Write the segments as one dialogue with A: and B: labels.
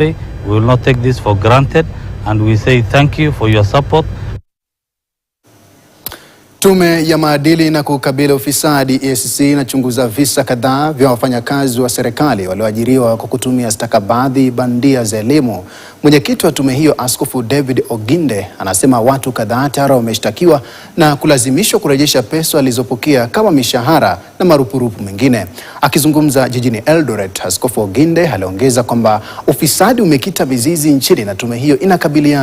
A: We will not take this for granted, and we say thank you for your support.
B: Tume ya maadili na kukabili ufisadi EACC inachunguza visa kadhaa vya wafanyakazi wa serikali walioajiriwa kwa kutumia stakabadhi bandia za elimu. Mwenyekiti wa tume hiyo, Askofu David Oginde, anasema watu kadhaa tayari wameshtakiwa na kulazimishwa kurejesha pesa walizopokea kama mishahara na marupurupu mengine. Akizungumza jijini Eldoret, Askofu Oginde aliongeza kwamba ufisadi umekita mizizi nchini na tume hiyo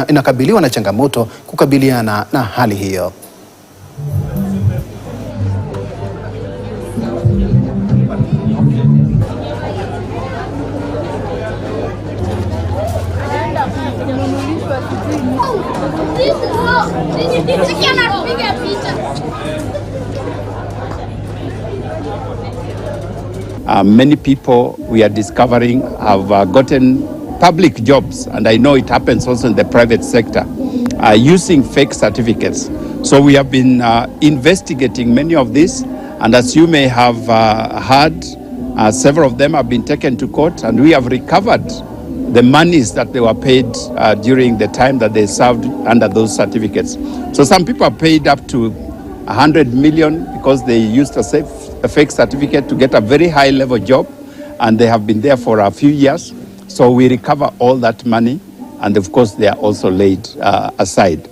B: inakabiliwa na changamoto kukabiliana na hali hiyo.
C: Many people we are discovering have gotten public jobs, and I know it happens also in the private sector, using fake certificates. So we have been investigating many of these, and as you may have heard, several of them have been taken to court, and we have recovered the monies that they were paid during the time that they served under those certificates. So some people are paid up to 100 million because they used a fake certificate to get a very high level job, and they have been there for a few years. So we recover all that money, and of course they are also laid aside.